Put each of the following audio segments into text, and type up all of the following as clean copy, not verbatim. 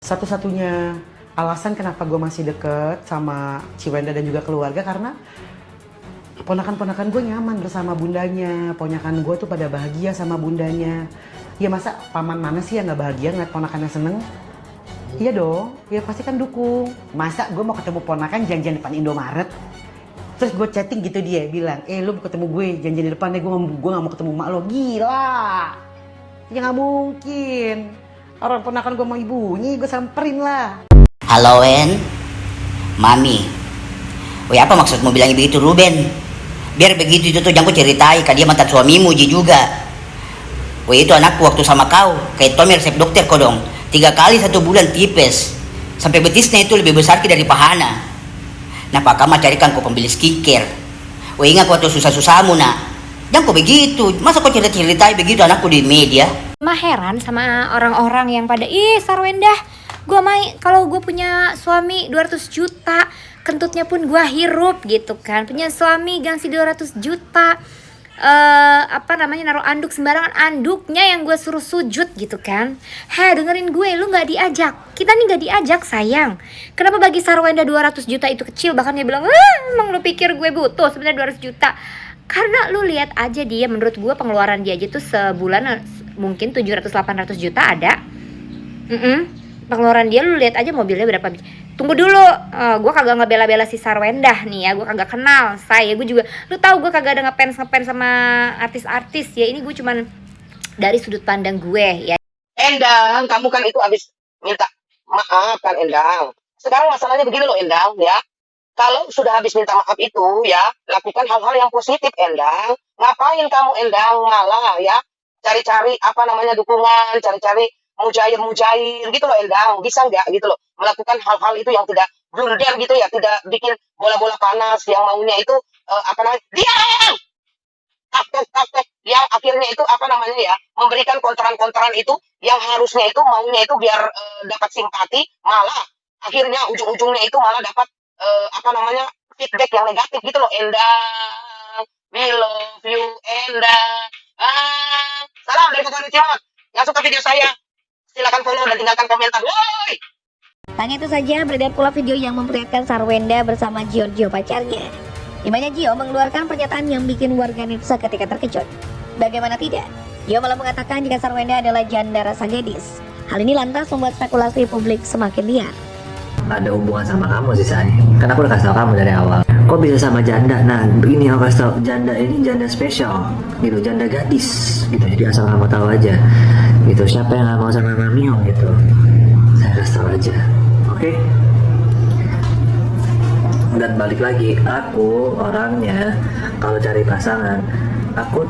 Satu-satunya alasan kenapa gue masih deket sama Ciwenda dan juga keluarga karena ponakan-ponakan gue nyaman bersama bundanya. Ponakan gue tuh pada bahagia sama bundanya. Ya masa paman mana sih yang gak bahagia ngeliat ponakannya seneng? Iya dong, ya pasti kan dukung. Masa gue mau ketemu ponakan janjian depan Indomaret? Terus gue chatting gitu dia bilang, lu mau ketemu gue janjian di depan deh, gue gak mau ketemu mak lo. Gila! Ya gak mungkin. Orang ponakan gue mau ibunya, gue samperin lah. Halo Wen, Mami. Woi, apa maksudmu bilang begitu Ruben? Biar begitu itu tuh jangan ku ceritai ke dia mantan suamimu juga. Woi, itu anakku waktu sama kau kayak Tommy resep dokter kau dong. 3 kali 1 bulan tipes, sampai betisnya itu lebih besar dari pahana. Nah pak kamu carikan kau pembeli skincare. Woi, ingat waktu susah-susahmu nak. Jangan kau begitu, masa kau cerita-ceritai begitu anakku di media? Mah heran sama orang-orang yang pada Sarwendah, gue kalau gue punya suami 200 juta, kentutnya pun gue hirup gitu kan. Punya suami gengsi 200 juta, naruh anduk sembarangan, anduknya yang gue suruh sujud gitu kan. Dengerin gue, lu nggak diajak, kita nih nggak diajak sayang. Kenapa bagi Sarwenda 200 juta itu kecil? Bahkan dia bilang, emang lu pikir gue butuh sebenarnya 200 juta? Karena lu lihat aja dia, menurut gue pengeluaran dia aja tuh sebulan mungkin 700-800 juta ada. Pengeluaran dia lu lihat aja mobilnya berapa. Tunggu dulu, gue kagak ngebela-bela si Sarwendah nih ya, gue kagak kenal saya, gue juga, lu tahu gue kagak ada ngefans sama artis-artis ya, ini gue cuman dari sudut pandang gue ya. Endang, kamu kan itu habis minta maaf kan Endang. Sekarang masalahnya begini loh Endang ya. Kalau sudah habis minta maaf itu ya, lakukan hal-hal yang positif Endang. Ngapain kamu Endang malah ya cari-cari dukungan, cari-cari mujair-mujair gitu loh Endang. Bisa nggak gitu loh melakukan hal-hal itu yang tidak blunder gitu ya, tidak bikin bola-bola panas yang maunya itu diam, taktik yang akhirnya itu memberikan konteran-konteran itu yang harusnya itu maunya itu biar dapat simpati, malah akhirnya ujung-ujungnya itu malah dapat feedback yang negatif gitu loh Endang. We love you Endang. Salam dari Kota Ciamat. Yang suka video saya silakan follow dan tinggalkan komentar. Woi. Tanya itu saja beredar pula video yang memperlihatkan Sarwenda bersama Giorgio pacarnya, di mana Gio mengeluarkan pernyataan yang bikin warganet seketika terkejut. Bagaimana tidak, Gio malah mengatakan jika Sarwenda adalah janda rasa gadis. Hal ini lantas membuat spekulasi publik semakin liar. Ada hubungan sama kamu sih Say, karena aku udah kasih tau kamu dari awal. Kok bisa sama janda? Nah begini aku kasih tau, janda ini janda spesial gitu, janda gadis gitu. Jadi asal kamu tahu aja gitu, siapa yang gak mau sama Mamio gitu, saya kasih tau aja, oke? Dan balik lagi, aku orangnya kalau cari pasangan, aku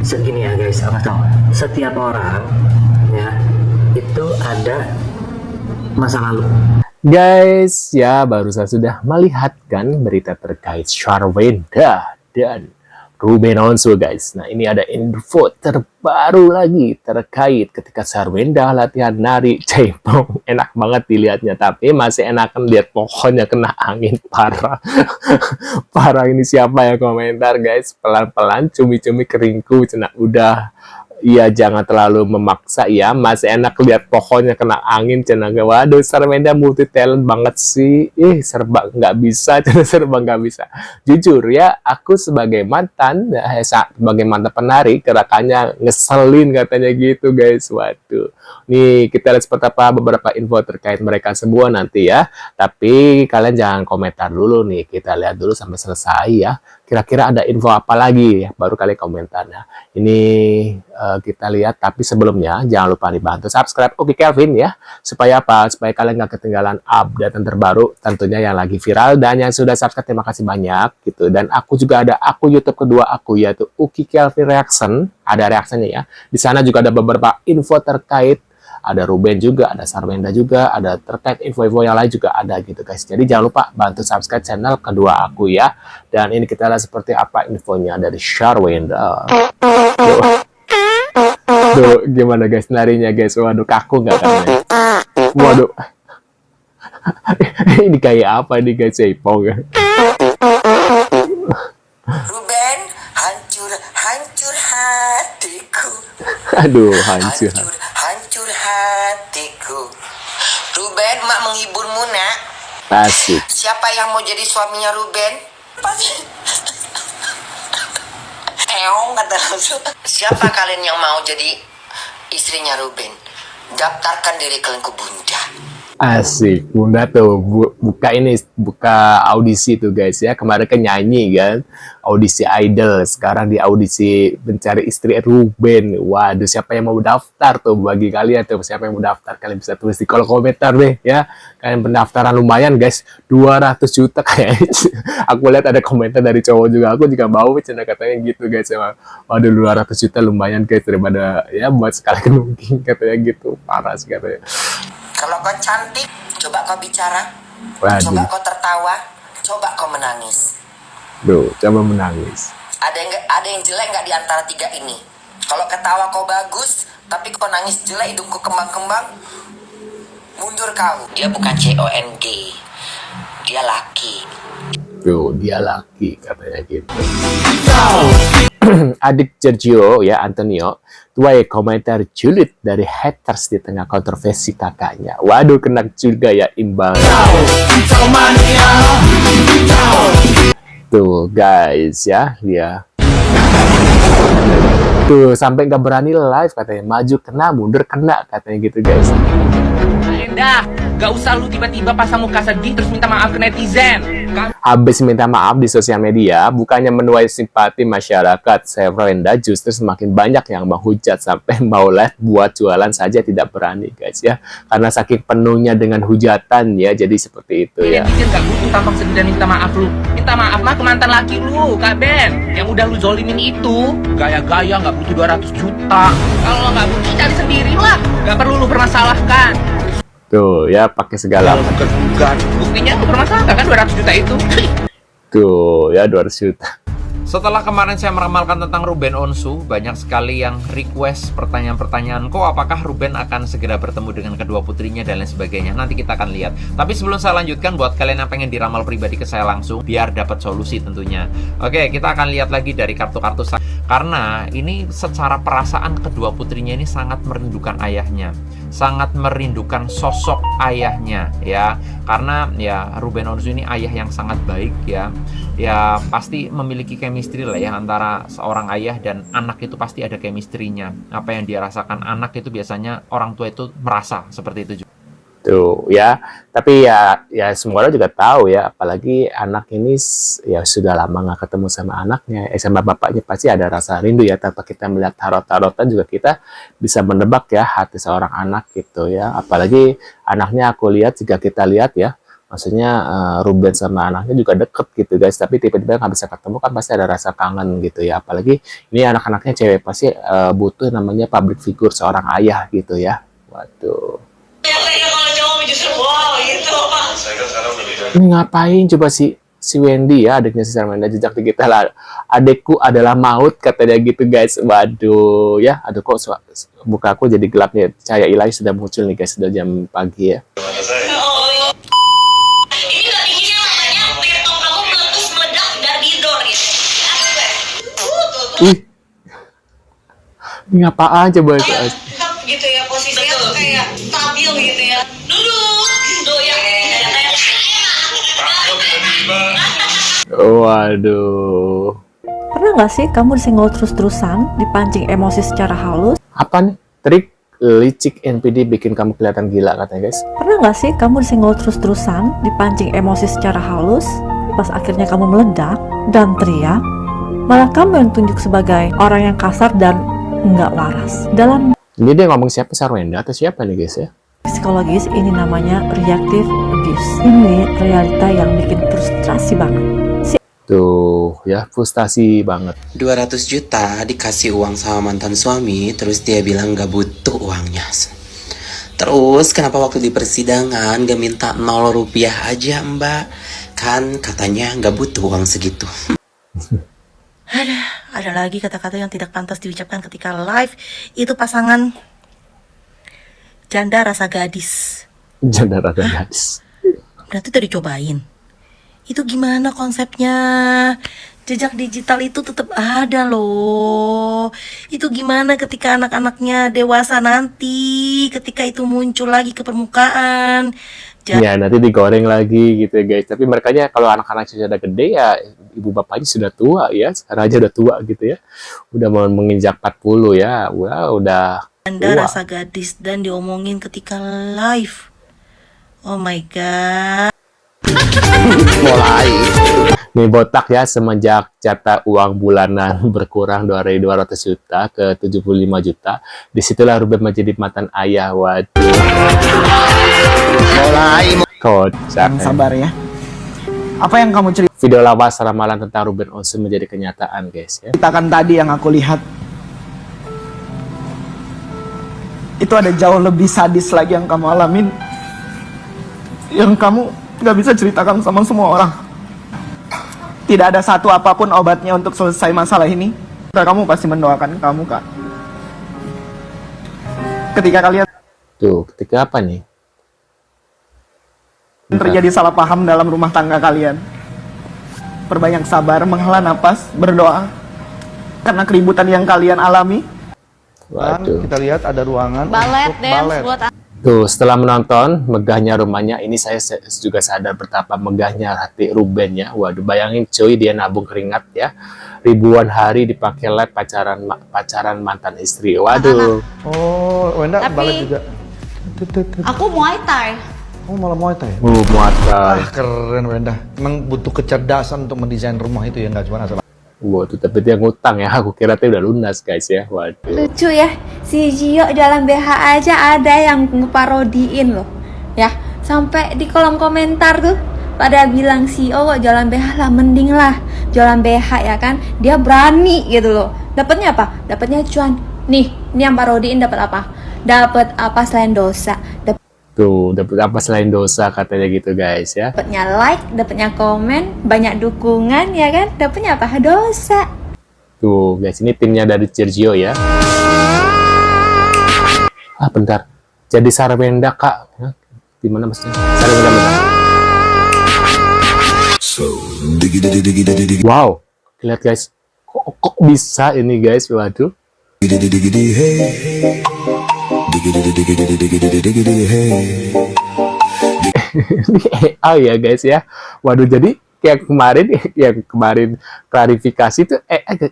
segini ya guys, aku tahu setiap orang ya itu ada masa lalu. Guys, ya baru saya sudah melihat kan berita terkait Sarwenda dan Ruben Onsu guys. Nah ini ada info terbaru lagi terkait ketika Sarwenda latihan nari cebong. Enak banget dilihatnya, tapi masih enakan lihat pohonnya kena angin parah. Parah, ini siapa yang komentar guys? Pelan-pelan cumi-cumi keringku cina udah. Iya, jangan terlalu memaksa ya, masih enak lihat pohonnya kena angin cina. Waduh, Sarwenda multi talent banget sih. Serba nggak bisa, serba nggak bisa. Jujur ya, aku sebagai mantan penari, gerakannya ngeselin katanya gitu guys. Waduh, nih kita lihat seperti apa beberapa info terkait mereka semua nanti ya. Tapi kalian jangan komentar dulu nih, kita lihat dulu sampai selesai ya. Kira-kira ada info apa lagi ya, baru kalian komentarnya. Ini kita lihat, tapi sebelumnya jangan lupa dibantu subscribe Oki Kelvin ya, supaya apa? Supaya kalian nggak ketinggalan update terbaru tentunya yang lagi viral. Dan yang sudah subscribe terima kasih banyak gitu. Dan aku juga ada akun YouTube kedua aku, yaitu Oki Kelvin Reaction, ada reaksinya ya. Di sana juga ada beberapa info terkait, ada Ruben juga, ada Sarwenda juga, ada terkait info-info yang lain juga ada gitu guys. Jadi jangan lupa bantu subscribe channel kedua aku ya. Dan ini kita lihat seperti apa infonya dari Sarwenda. Tuh, gimana guys narinya guys? Waduh, kaku nggak kan? Waduh. Ini kayak apa nih guys? Cepong ya. Ruben, hancur hatiku. Aduh, hancur hatiku. Ruben, mak menghiburmu nak. Asik. Siapa yang mau jadi suaminya Ruben? Pasti. Kata langsung. Siapa kalian yang mau jadi istrinya Ruben? Daftarkan diri kalian ke Bunda. Asik, Bunda tuh buka audisi tuh guys ya. Kemarin kan nyanyi kan, audisi idol. Sekarang di audisi mencari istri Ruben. Waduh, siapa yang mau daftar tuh bagi kalian tuh? Siapa yang mau daftar? Kalian bisa tulis di kolom komentar deh ya. Kalian pendaftaran lumayan guys, 200 juta kayaknya. Aku lihat ada komentar dari cowok juga. Aku juga mau bercanda katanya gitu guys. Waduh, 200 juta lumayan guys daripada ya buat sekali kenungking katanya gitu. Parah sih katanya. Kalau kau cantik, coba kau bicara. Waduh. Coba kau tertawa. Coba kau menangis. Duh, coba menangis. Ada yang jelek nggak di antara tiga ini? Kalau ketawa kau bagus, tapi kau nangis jelek, hidungku kembang-kembang, mundur kau. Dia bukan CONG, dia laki. Tuh, dia laki katanya gitu. Adik Giorgio ya, Antonio, tuai komentar julid dari haters di tengah kontroversi kakaknya. Waduh, kena juga ya imbal. Tuh guys ya, dia. Tuh, sampai nggak berani live katanya. Maju kena, mundur kena katanya gitu guys. Dah, gak usah lu tiba-tiba pasang muka sedih terus minta maaf ke netizen. Habis minta maaf di sosial media, bukannya menuai simpati masyarakat, Sarwenda justru semakin banyak yang menghujat sampai mau live buat jualan saja tidak berani guys ya. Karena saking penuhnya dengan hujatan ya, jadi seperti itu ya. Netizen gak butuh tampang sedih dan minta maaf lu. Minta maaf mah ke mantan laki lu, Kak Ben. Yang udah lu zolimin itu. Gaya-gaya gak butuh 200 juta. Kalau lo gak butuh, cari sendiri lah. Gak perlu lu permasalahkan. Tuh ya, pakai segala Bukan. Buktinya lu permasalahkan kan 200 juta itu. tuh ya 200 juta. Setelah kemarin saya meramalkan tentang Ruben Onsu, banyak sekali yang request pertanyaan-pertanyaan, kok apakah Ruben akan segera bertemu dengan kedua putrinya dan lain sebagainya. Nanti kita akan lihat. Tapi sebelum saya lanjutkan, buat kalian yang pengen diramal pribadi ke saya langsung, biar dapat solusi tentunya. Oke, kita akan lihat lagi dari kartu-kartu saya. Karena ini secara perasaan kedua putrinya ini sangat merindukan ayahnya. Sangat merindukan sosok ayahnya ya. Karena ya Ruben Onsu ini ayah yang sangat baik ya. Ya pasti memiliki chemistry lah ya antara seorang ayah dan anak, itu pasti ada chemistry-nya. Apa yang dia rasakan anak itu biasanya orang tua itu merasa seperti itu juga. Tuh ya, tapi ya semua orang juga tahu ya, apalagi anak ini ya sudah lama nggak ketemu sama anaknya, sama bapaknya, pasti ada rasa rindu ya. Tanpa kita melihat tarot-tarotan juga kita bisa menebak ya hati seorang anak gitu ya. Apalagi anaknya aku lihat, jika kita lihat ya, maksudnya Ruben sama anaknya juga deket gitu guys, tapi tiba-tiba nggak bisa ketemu kan pasti ada rasa kangen gitu ya. Apalagi ini anak-anaknya cewek, pasti butuh namanya public figure seorang ayah gitu ya. Waduh. Ini ngapain coba si Wendy ya, adiknya si Sarwenda, jejak digital. Adekku adalah maut katanya gitu guys. Waduh ya, aduh kok muka aku jadi gelap nih. Cahaya ilahi sudah muncul nih guys, sudah jam pagi ya. Ih, ini apaan coba guys? Gitu ya, posisinya tuh kayak stabil gitu ya. Duduk ya. Waduh. Pernah nggak sih kamu disenggol terus-terusan, dipancing emosi secara halus? Apa nih? Trik licik NPD bikin kamu kelihatan gila katanya guys. Pernah nggak sih kamu disenggol terus-terusan, dipancing emosi secara halus, pas akhirnya kamu meledak dan teriak, malah kamu yang tunjuk sebagai orang yang kasar dan nggak waras. Dalam Ini dia ngomong siapa, Sarwenda atau siapa nih guys ya? psikologis ini namanya reactive abuse. Ini realita yang bikin frustrasi banget. Tuh ya, frustasi banget. 200 juta dikasih uang sama mantan suami, terus dia bilang gak butuh uangnya. Terus kenapa waktu di persidangan gak minta 0 rupiah aja mbak? Kan katanya gak butuh uang segitu. Ada lagi kata-kata yang tidak pantas diucapkan ketika live. Itu pasangan janda rasa gadis. Janda rasa gadis. Berarti udah dicobain. Itu gimana konsepnya? Jejak digital itu tetap ada loh. Itu gimana ketika anak-anaknya dewasa nanti, ketika itu muncul lagi ke permukaan. Ya, nanti digoreng lagi gitu ya guys. Tapi mereka kalau anak-anak sudah gede ya, ibu bapaknya sudah tua ya. Sekarang aja udah tua gitu ya. Udah mau menginjak 40 ya. Wah, udah Anda tua. rasa gadis dan diomongin ketika live. Oh my god. Mulai. Nih botak ya, semenjak jatah uang bulanan berkurang dari 200 juta ke 75 juta, disitulah Ruben menjadi mantan ayah. Waduh. Mulai. Kocak. Sabar ya. Apa yang kamu Video lawas ramalan tentang Ruben Onsu menjadi kenyataan guys ya. ceritakan tadi yang aku lihat, itu ada jauh lebih sadis lagi yang kamu alamin, yang kamu gak bisa ceritakan sama semua orang. Tidak ada satu apapun obatnya untuk selesai masalah ini. Kamu pasti mendoakan kamu, Kak. Ketika kalian Tuh, ketika apa nih? terjadi salah paham dalam rumah tangga kalian, perbanyak sabar, menghela napas, berdoa. Karena keributan yang kalian alami, Waduh. kita lihat ada ruangan Balet untuk dance balet. buat Tuh, setelah menonton megahnya rumahnya, ini saya juga sadar betapa megahnya hati Ruben ya. Waduh, bayangin cuy, dia nabung keringat ya. Ribuan hari dipakai lab pacaran mantan istri. Waduh. Oh, Wenda Tapi- balet juga. aku Muay Thai. Oh, malah Muay Thai. Muatan. Keren Wenda. Emang butuh kecerdasan untuk mendesain rumah itu ya, nggak cuma asal. Waduh, tapi dia ngutang ya. Aku kira dia udah lunas guys ya. Waduh. Lucu ya, si Gio dalam BH aja ada yang ngeparodiin loh. Ya, sampai di kolom komentar tuh pada bilang si kok jualan BH lah, mending lah jualan BH ya kan. Dia berani gitu loh. Dapatnya apa? Dapatnya cuan. Nih, ini yang parodiin dapat apa? Dapat apa selain dosa? Tuh, dapat apa selain dosa katanya gitu guys ya. Dapatnya like, dapatnya komen, banyak dukungan ya kan. Dapatnya apa? Dosa. Tuh guys, ini timnya dari Sergio ya. Ah, bentar. Jadi Sarwenda kak. Hah? Di mana maksudnya? Sarwenda mana? Wow, lihat guys. Kok bisa ini guys? Waduh. Ini AI ya guys ya. Waduh, jadi yang kemarin klarifikasi itu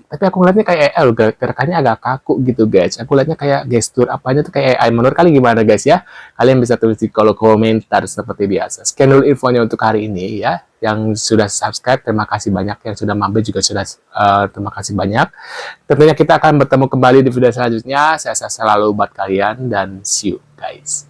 tapi aku ngeliatnya kayak AI loh, gerakannya agak kaku gitu guys. Aku lihatnya kayak gestur apanya tuh kayak AI. Menurut kalian gimana guys ya? Kalian bisa tulis di kolom komentar seperti biasa. Sekian dulu infonya untuk hari ini ya. Yang sudah subscribe terima kasih banyak, yang sudah mampir juga sudah terima kasih banyak. Tentunya kita akan bertemu kembali di video selanjutnya. Saya selalu buat kalian dan see you guys.